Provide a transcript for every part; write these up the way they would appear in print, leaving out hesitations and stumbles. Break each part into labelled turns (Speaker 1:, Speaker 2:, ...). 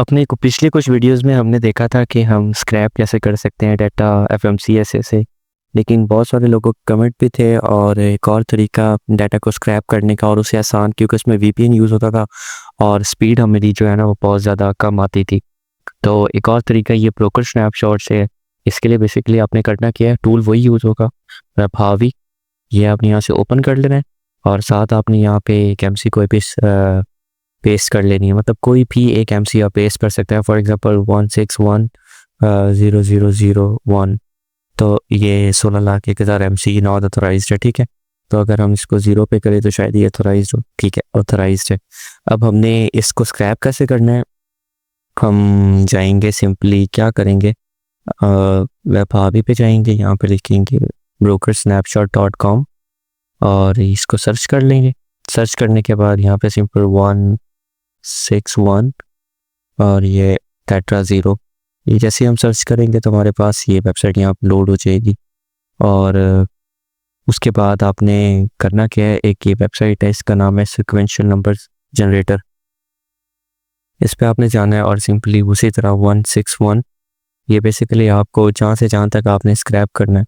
Speaker 1: अपने पिछले कुछ वीडियोस में हमने देखा था कि हम स्क्रैप कैसे कर सकते हैं डाटा एफएमसीएस से। लेकिन बहुत सारे लोगों के कमेंट भी थे और एक और तरीका डाटा को स्क्रैप करने का और उसे आसान, क्योंकि उसमें वीपीएन यूज़ होता था और स्पीड हमारी जो है ना वो बहुत ज़्यादा कम आती थी। तो एक और तरीका ये ब्रोकर स्नैपशॉट से है। इसके लिए बेसिकली आपने करना क्या है, टूल वही यूज़ होगा प्रभावी। ये आपने यहाँ से ओपन कर लेना है और साथ आपने यहाँ पे एक एमसी कोई भी पेस्ट कर लेनी है। मतलब कोई भी एक एमसी आप पेस्ट कर सकते हैं। For example 161,000,1। तो ये 16,01,000 एमसी नॉट ऑथोराइज्ड है, ठीक है। तो अगर हम इसको 0 पे करें तो शायद ये ऑथोराइज्ड हो, ठीक है, ऑथोराइज्ड है। अब हमने इसको स्क्रैप कैसे करना है, हम जाएंगे, सिंपली क्या करेंगे, वेब हावी पे जाएंगे, यहाँ पे लिखेंगे brokersnapshot.com और इसको सर्च कर लेंगे। सर्च करने के बाद यहाँ पे सिंपल 161 और ये टेट्रा 0, ये जैसे हम सर्च करेंगे तो हमारे पास ये वेबसाइट यहाँ पर लोड हो जाएगी। और उसके बाद आपने करना क्या है, एक ये वेबसाइट है, इसका नाम है सीक्वेंशियल नंबर जनरेटर। इस पर आपने जाना है और सिंपली उसी तरह 161, ये बेसिकली आपको जहाँ से जहाँ तक आपने स्क्रैप करना है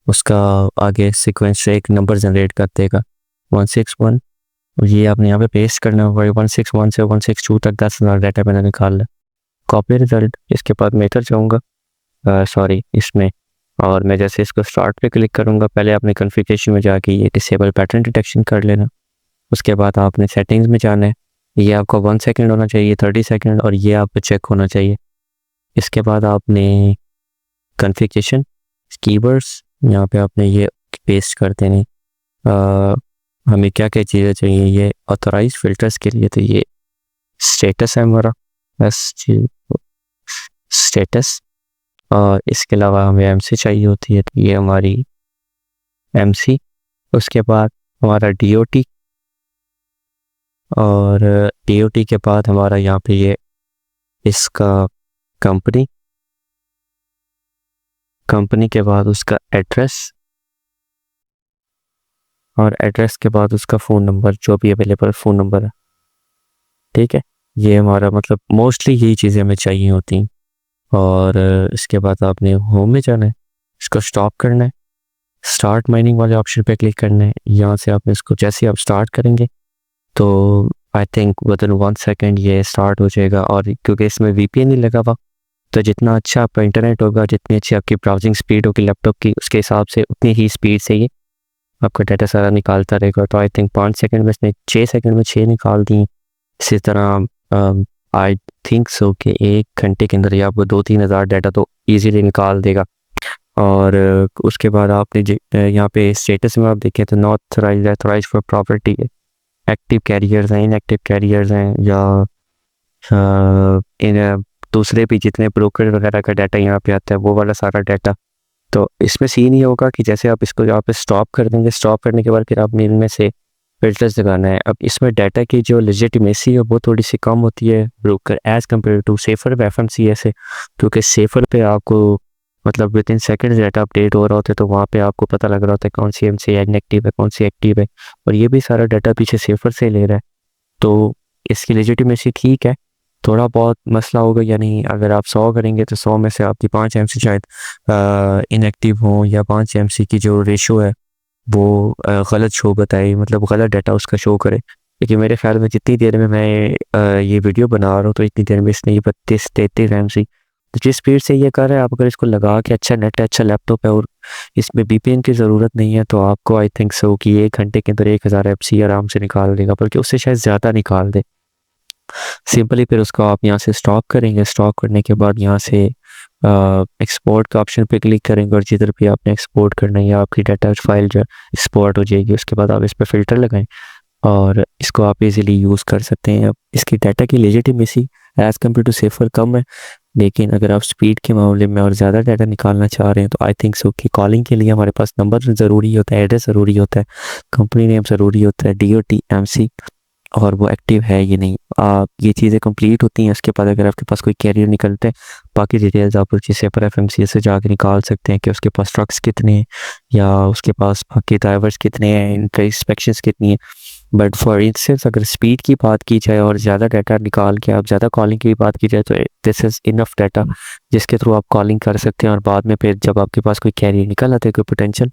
Speaker 1: उसका आगे सीक्वेंस से एक नंबर जनरेट कर देगा 161। ये आपने यहाँ पे पेस्ट करना होगा। 161 से 162 तक 10,000 डाटा मैंने निकाल लिया। कॉपी रिजल्ट, इसके बाद मैं इधर जाऊँगा, सॉरी इसमें, और मैं जैसे इसको स्टार्ट पे क्लिक करूँगा, पहले आपने कॉन्फ़िगरेशन में जाके ये डिसेबल पैटर्न डिटेक्शन कर लेना। उसके बाद आपने सेटिंग्स में जाना है, ये आपको 1 सेकेंड होना चाहिए, 30 सेकेंड, और ये आपको चेक होना चाहिए। इसके बाद आपने कॉन्फ़िगरेशन कीवर्ड्स, यहाँ पे आपने ये पेस्ट कर देने। हमें क्या क्या चीज़ें चाहिए, ये ऑथोराइज फिल्टर्स के लिए तो ये स्टेटस है हमारा, बस स्टेटस। और इसके अलावा हमें एमसी चाहिए होती है, तो ये हमारी एमसी। उसके बाद हमारा डीओटी, और डीओटी के बाद हमारा यहाँ पे ये इसका कंपनी के बाद उसका एड्रेस, और एड्रेस के बाद उसका फ़ोन नंबर, जो भी अवेलेबल फ़ोन नंबर है, ठीक है। ये हमारा मतलब मोस्टली यही चीज़ें हमें चाहिए होती हैं। और इसके बाद आपने होम में जाना है, इसको स्टॉप करना है, स्टार्ट माइनिंग वाले ऑप्शन पे क्लिक करना है। यहाँ से आपने इसको जैसे आप स्टार्ट करेंगे तो आई थिंक विदिन 1 सेकेंड ये स्टार्ट हो जाएगा। और क्योंकि इसमें वीपीएन नहीं लगा हुआ, तो जितना अच्छा आपका इंटरनेट होगा, जितनी अच्छी आपकी ब्राउजिंग स्पीड होगी लैपटॉप की, उसके हिसाब से उतनी ही स्पीड से ये आपका डाटा सारा निकालता रहेगा। तो आई थिंक 5 सेकेंड में इसने 6 सेकेंड में 6 निकाल दी। इसी तरह आई थिंक सो कि 1 घंटे के अंदर ही आपको 2-3 हज़ार डाटा तो ईजीली निकाल देगा। और उसके बाद आपने यहाँ पे स्टेटस में आप देखें तो not authorised, authorised for property है, एक्टिव कैरियर्स हैं, इनएक्टिव कैरियर्स हैं, या इन दूसरे भी जितने ब्रोकर वगैरह का डाटा यहाँ पे आता है वो वाला सारा डाटा। तो इसमें सीन ये होगा कि जैसे आप इसको यहाँ पे स्टॉप कर देंगे, स्टॉप करने के बाद फिर आपने इनमें से फिल्टर्स लगाना है। अब इसमें डाटा की जो लेजिटिमेसी है वो थोड़ी सी कम होती है broker as compare to SAFER FMCS है, क्योंकि सेफर पे आपको मतलब within second data update हो रहा होता है, तो वहाँ पे आपको पता लग रहा होता है कौन सी एमसी इनएक्टिव है, कौन सी एक्टिव है, और ये भी सारा डाटा पीछे सेफर से ले रहा है। तो इसकी लेजिटिमेसी ठीक है, थोड़ा बहुत मसला होगा, यानी अगर आप 100 करेंगे तो 100 में से आपकी 5 एमसी शायद इनएक्टिव हों, या 5 एमसी की जो रेशो है वो गलत शो बताए, मतलब गलत डाटा उसका शो करे। लेकिन मेरे ख्याल में जितनी देर में मैं ये वीडियो बना रहा हूँ तो इतनी देर में इसने ये 32-33 एमसी, तो जिस स्पीड से ये कर रहा है, आप अगर इसको लगा के अच्छा नेट है, अच्छा लैपटॉप है और इसमें वीपीएन की ज़रूरत नहीं है, तो आपको आई थिंक सो कि 1 घंटे के अंदर 1000 एमसी आराम से निकाल देगा, बल्कि उससे शायद ज़्यादा निकाल दे। सिंपली फिर उसको आप यहाँ से स्टॉप करेंगे, स्टॉप करने के बाद यहाँ से एक्सपोर्ट का ऑप्शन पे क्लिक करेंगे, और जिधर भी आपने एक्सपोर्ट करना है या आपकी डाटा फाइल जो एक्सपोर्ट हो जाएगी, उसके बाद आप इस पर फ़िल्टर लगाएं और इसको आप इजीली यूज़ कर सकते हैं। अब इसकी डाटा की legitimacy as compare to SAFER कम है, लेकिन अगर आप स्पीड के मामले में और ज़्यादा डाटा निकालना चाह रहे हैं तो आई थिंक सो कि कॉलिंग के लिए हमारे पास नंबर ज़रूरी होता है, एड्रेस ज़रूरी होता है, कंपनी नेम ज़रूरी होता है, डीओटी, एमसी, और वो एक्टिव है ये नहीं। ये चीज़ें कंप्लीट होती हैं। उसके बाद अगर आपके पास कोई कैरियर निकलता है, बाकी डिटेल्स आप जैसे पर एफएमसीएस से जाकर निकाल सकते हैं कि उसके पास ट्रक्स कितने हैं, या उसके पास बाकी ड्राइवर्स कितने हैं, इनका इंस्पेक्शंस कितनी है। बट फॉर इंस्टेंस अगर स्पीड की बात की जाए और ज़्यादा डाटा निकाल के आप ज़्यादा कॉलिंग की भी बात की जाए तो दिस इज़ इनफ डाटा जिसके थ्रू आप कॉलिंग कर सकते हैं, और बाद में फिर जब आपके पास कोई कैरियर निकल आता है कोई पोटेंशियल,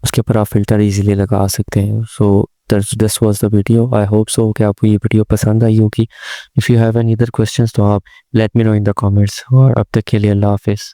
Speaker 1: उसके ऊपर आप फ़िल्टर इजीली लगा सकते हैं। So this was the video. I hope so कि आपको ये वीडियो पसंद आई होगी। If you have any other questions तो आप let me know in the comments, और अब तक के लिए अल्लाह हाफिज़।